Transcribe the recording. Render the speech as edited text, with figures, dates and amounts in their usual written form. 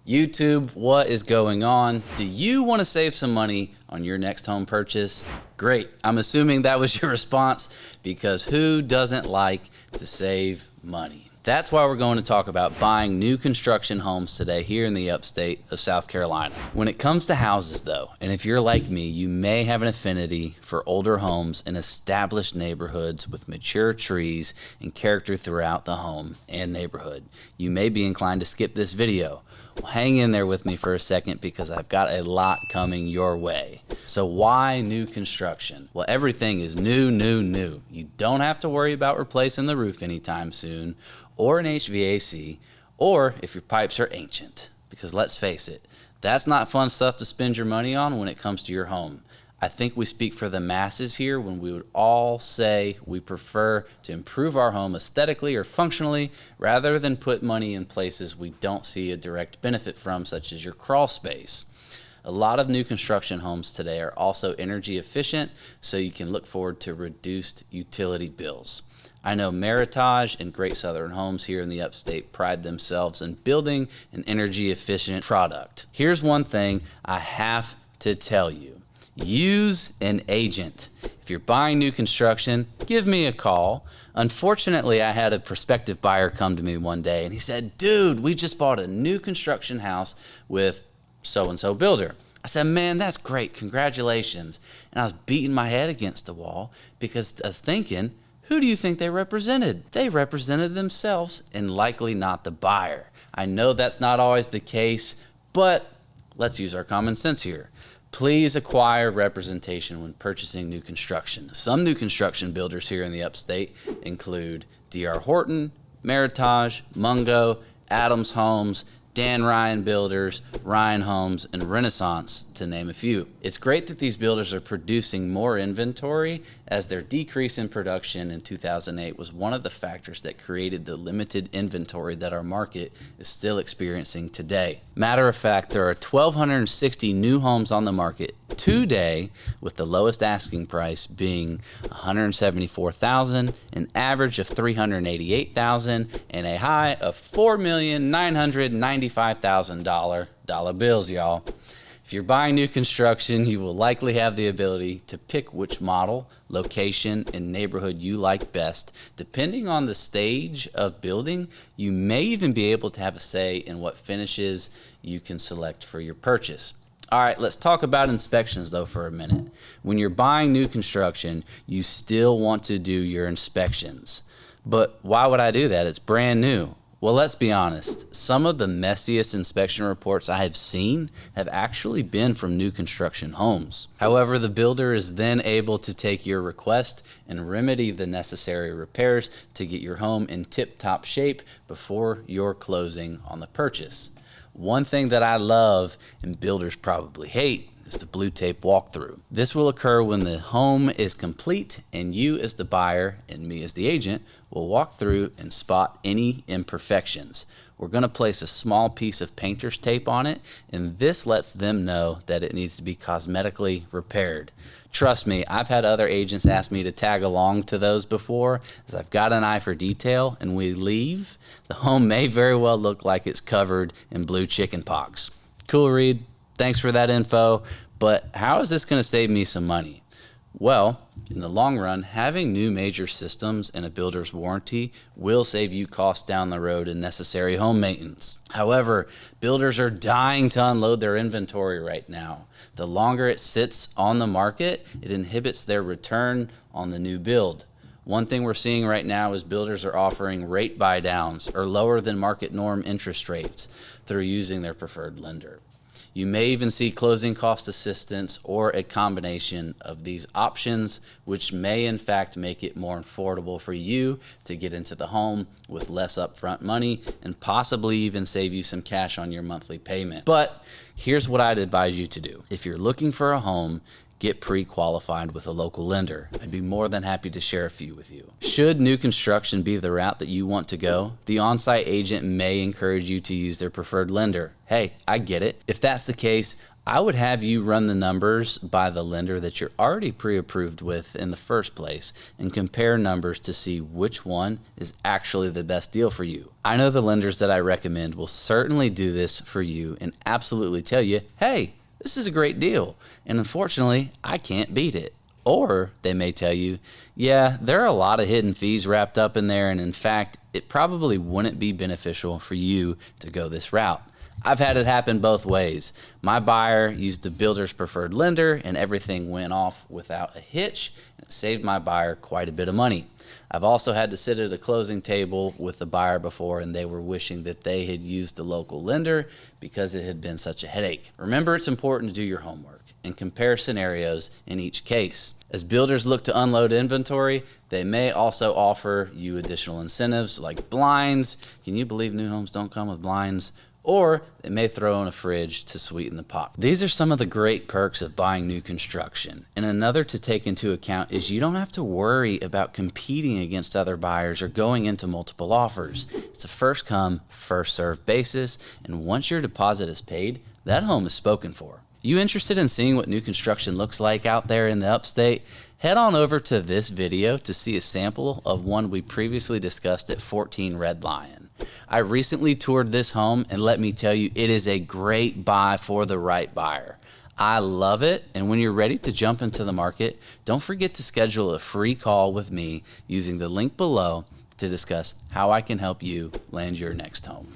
YouTube, what is going on? Do you want to save some money on your next home purchase? Great. I'm assuming that was your response, because who doesn't like to save money? That's why we're going to talk about buying new construction homes today here in the upstate of South Carolina. When it comes to houses though, and if you're like me, you may have an affinity for older homes in established neighborhoods with mature trees and character throughout the home and neighborhood. You may be inclined to skip this video. Well, hang in there with me for a second, because I've got a lot coming your way. So why new construction? Well, everything is new. You don't have to worry about replacing the roof anytime soon, or an HVAC, or if your pipes are ancient. Because let's face it, that's not fun stuff to spend your money on when it comes to your home. I think we speak for the masses here when we would all say we prefer to improve our home aesthetically or functionally rather than put money in places we don't see a direct benefit from, such as your crawl space. A lot of new construction homes today are also energy efficient, so you can look forward to reduced utility bills. I know Meritage and Great Southern Homes here in the upstate pride themselves in building an energy efficient product. Here's one thing I have to tell you. Use an agent. If you're buying new construction, give me a call. Unfortunately, I had a prospective buyer come to me one day and he said, "Dude, we just bought a new construction house with so-and-so builder." I said, "Man, that's great. Congratulations." And I was beating my head against the wall because I was thinking, who do you think they represented? They represented themselves and likely not the buyer. I know that's not always the case, but let's use our common sense here. Please acquire representation when purchasing new construction. Some new construction builders here in the upstate include D.R. Horton, Meritage, Mungo, Adams Homes, Dan Ryan Builders, Ryan Homes, and Renaissance, to name a few. It's great that these builders are producing more inventory, as their decrease in production in 2008 was one of the factors that created the limited inventory that our market is still experiencing today. Matter of fact, there are 1,260 new homes on the market today, with the lowest asking price being $174,000, an average of $388,000, and a high of $4,995,000 dollar bills, y'all. If you're buying new construction, you will likely have the ability to pick which model, location, and neighborhood you like best. Depending on the stage of building, you may even be able to have a say in what finishes you can select for your purchase. All right, let's talk about inspections though for a minute. When you're buying new construction, you still want to do your inspections. But why would I do that? It's brand new. Well, let's be honest. Some of the messiest inspection reports I have seen have actually been from new construction homes. However, the builder is then able to take your request and remedy the necessary repairs to get your home in tip-top shape before your closing on the purchase. One thing that I love, and builders probably hate, is the blue tape walkthrough. This will occur when the home is complete and you as the buyer and me as the agent will walk through and spot any imperfections. We're going to place a small piece of painter's tape on it, and this lets them know that it needs to be cosmetically repaired. Trust me, I've had other agents ask me to tag along to those before, as I've got an eye for detail, and we leave, the home may very well look like it's covered in blue chicken pox. Cool, Reed. Thanks for that info, but how is this going to save me some money? Well, in the long run, having new major systems and a builder's warranty will save you costs down the road in necessary home maintenance. However, builders are dying to unload their inventory right now. The longer it sits on the market, it inhibits their return on the new build. One thing we're seeing right now is builders are offering rate buy downs or lower than market norm interest rates through using their preferred lender. You may even see closing cost assistance or a combination of these options, which may in fact make it more affordable for you to get into the home with less upfront money and possibly even save you some cash on your monthly payment. But here's what I'd advise you to do. If you're looking for a home, get pre-qualified with a local lender. I'd be more than happy to share a few with you. Should new construction be the route that you want to go, the on-site agent may encourage you to use their preferred lender. Hey, I get it. If that's the case, I would have you run the numbers by the lender that you're already pre-approved with in the first place and compare numbers to see which one is actually the best deal for you. I know the lenders that I recommend will certainly do this for you and absolutely tell you, hey, this is a great deal, and unfortunately, I can't beat it. Or they may tell you, yeah, there are a lot of hidden fees wrapped up in there, and in fact, it probably wouldn't be beneficial for you to go this route. I've had it happen both ways. My buyer used the builder's preferred lender and everything went off without a hitch, and it saved my buyer quite a bit of money. I've also had to sit at a closing table with the buyer before, and they were wishing that they had used the local lender because it had been such a headache. Remember, it's important to do your homework and compare scenarios in each case. As builders look to unload inventory, they may also offer you additional incentives like blinds. Can you believe new homes don't come with blinds? Or they may throw in a fridge to sweeten the pot. These are some of the great perks of buying new construction. And another to take into account is you don't have to worry about competing against other buyers or going into multiple offers. It's a first come, first served basis, and once your deposit is paid, that home is spoken for. You interested in seeing what new construction looks like out there in the upstate? Head on over to this video to see a sample of one we previously discussed at 14 Red Lion. I recently toured this home, and let me tell you, it is a great buy for the right buyer. I love it, and when you're ready to jump into the market, don't forget to schedule a free call with me using the link below to discuss how I can help you land your next home.